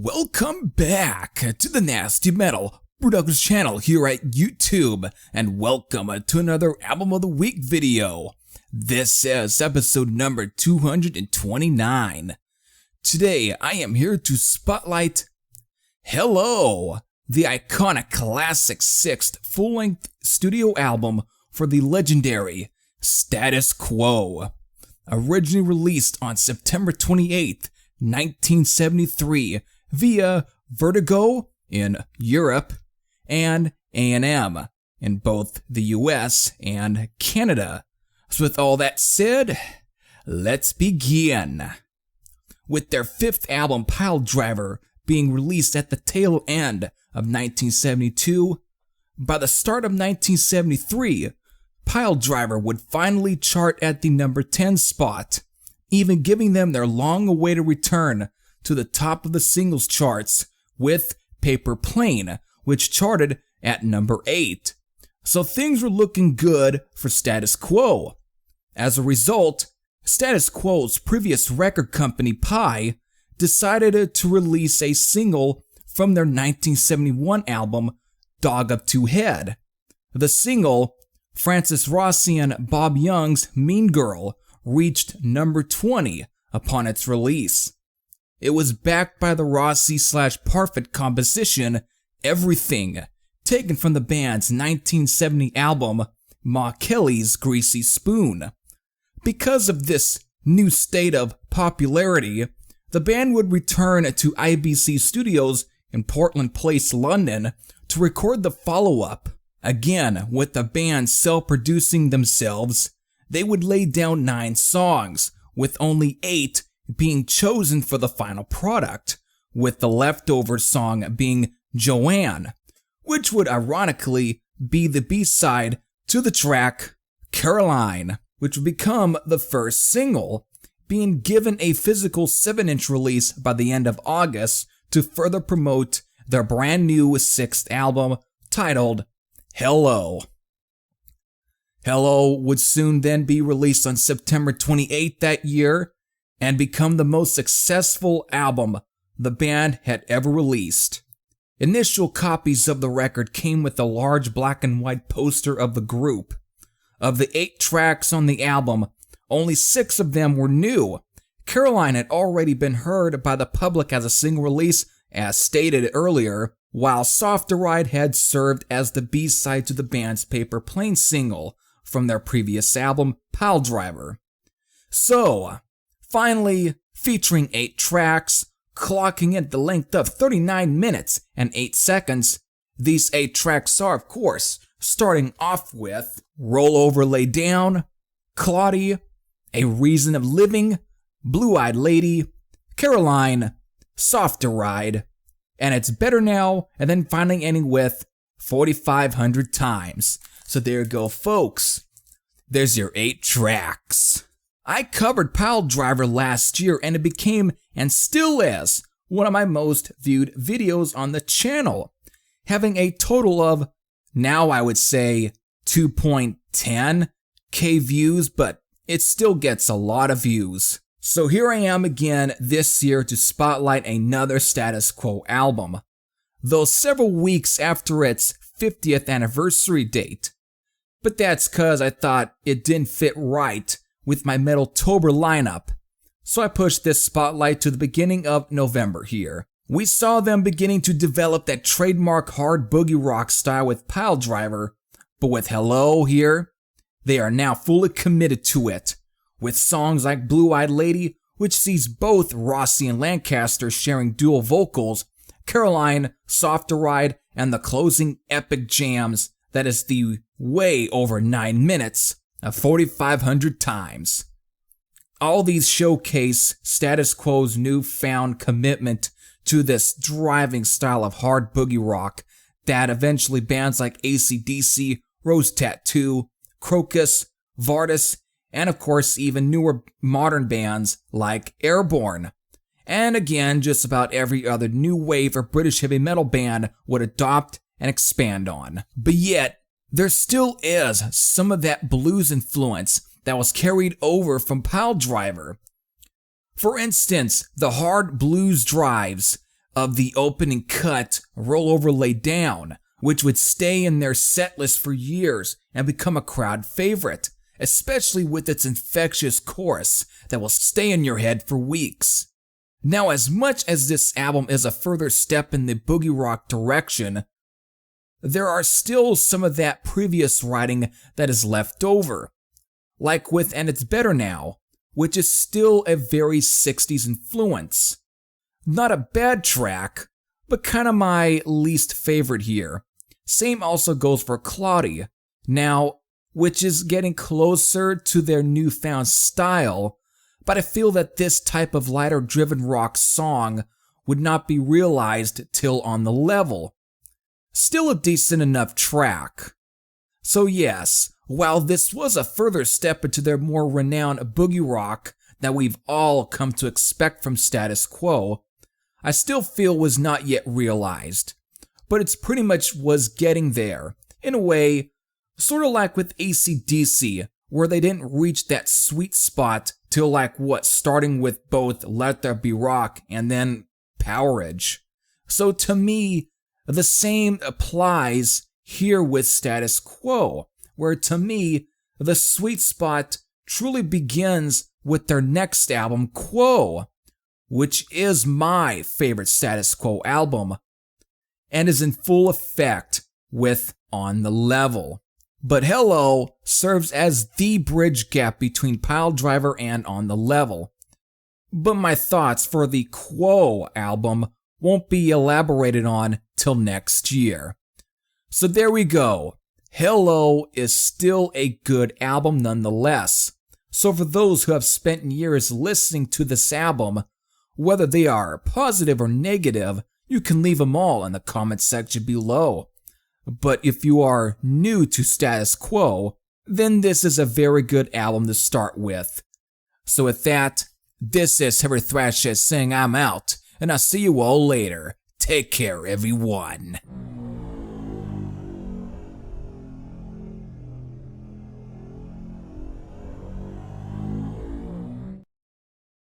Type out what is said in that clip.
Welcome back to the Nasty Metal Productions channel here at YouTube, and welcome to another Album of the Week video. This is episode number 229. Today I am here to spotlight Hello, the iconic classic sixth full-length studio album for the legendary Status Quo. Originally released on September 28th, 1973 via Vertigo in Europe and A&M in both the US and Canada. So with all that said, let's begin. With their fifth album, Piledriver, being released at the tail end of 1972, by the start of 1973, Piledriver would finally chart at the number 10 spot, even giving them their long-awaited return to the top of the singles charts with Paper Plane, which charted at number 8. So things were looking good for Status Quo. As a result, Status Quo's previous record company, Pi, decided to release a single from their 1971 album, Dog Up to Head. The single, Francis Rossi and Bob Young's Mean Girl, reached number 20 upon its release. It was backed by the Rossi/Parfit composition, Everything, taken from the band's 1970 album, Ma Kelly's Greasy Spoon. Because of this new state of popularity, the band would return to IBC Studios in Portland Place, London, to record the follow-up. Again, with the band self-producing themselves, they would lay down 9 songs, with only 8 being chosen for the final product, with the leftover song being Joanne, which would ironically be the B-side to the track Caroline, which would become the first single, being given a physical 7-inch release by the end of August to further promote their brand new 6th album titled Hello. Hello would soon then be released on September 28th that year and become the most successful album the band had ever released. Initial copies of the record came with a large black and white poster of the group. Of the 8 tracks on the album, only 6 of them were new. Caroline had already been heard by the public as a single release, as stated earlier, while Softer Ride had served as the B-side to the band's Paper Plane single from their previous album, Piledriver. So, finally, featuring 8 tracks, clocking in the length of 39 minutes and 8 seconds, these 8 tracks are, of course, starting off with Roll Over Lay Down, Claudie, A Reason of Living, Blue-Eyed Lady, Caroline, Softer Ride, and It's Better Now, and then finally ending with 4,500 Times. So there you go, folks. There's your 8 tracks. I covered Piledriver last year, and it became, and still is, one of my most viewed videos on the channel, having a total of, now I would say, 2.10k views, but it still gets a lot of views. So here I am again this year to spotlight another Status Quo album, though several weeks after its 50th anniversary date. But that's cause I thought it didn't fit right with my Metaltober lineup, so I pushed this spotlight to the beginning of November here. We saw them beginning to develop that trademark hard boogie rock style with Piledriver, but with Hello here, they are now fully committed to it, with songs like Blue-Eyed Lady, which sees both Rossi and Lancaster sharing dual vocals, Caroline, Softer Ride, and the closing epic jams that is the way over 9 minutes of 4,500 Times. All these showcase Status Quo's newfound commitment to this driving style of hard boogie rock that eventually bands like AC/DC, Rose Tattoo, Crocus, Vardis, and of course even newer modern bands like Airborne, and again just about every other new wave or British heavy metal band would adopt and expand on. But yet, there still is some of that blues influence that was carried over from Piledriver. For instance, the hard blues drives of the opening cut, Roll Over Lay Down, which would stay in their set list for years and become a crowd favorite, especially with its infectious chorus that will stay in your head for weeks. Now, as much as this album is a further step in the boogie rock direction, there are still some of that previous writing that is left over, like with And It's Better Now, which is still a very 60s influence. Not a bad track, but kind of my least favorite here. Same also goes for Cloudy, now, which is getting closer to their newfound style, but I feel that this type of lighter driven rock song would not be realized till On the Level. Still a decent enough track. So yes, while this was a further step into their more renowned boogie rock that we've all come to expect from Status Quo, I still feel was not yet realized. But it's pretty much was getting there, in a way, sort of like with AC/DC, where they didn't reach that sweet spot till starting with both Let There Be Rock and then Powerage. So to me, the same applies here with Status Quo, where to me, the sweet spot truly begins with their next album, Quo, which is my favorite Status Quo album, and is in full effect with On the Level. But Hello serves as the bridge gap between Piledriver and On the Level. But my thoughts for the Quo album won't be elaborated on till next year. So there we go. Hello is still a good album nonetheless. So for those who have spent years listening to this album, whether they are positive or negative, you can leave them all in the comment section below. But if you are new to Status Quo, then this is a very good album to start with. So with that, this is Heavy Thrasher saying I'm out, and I'll see you all later. Take care, everyone.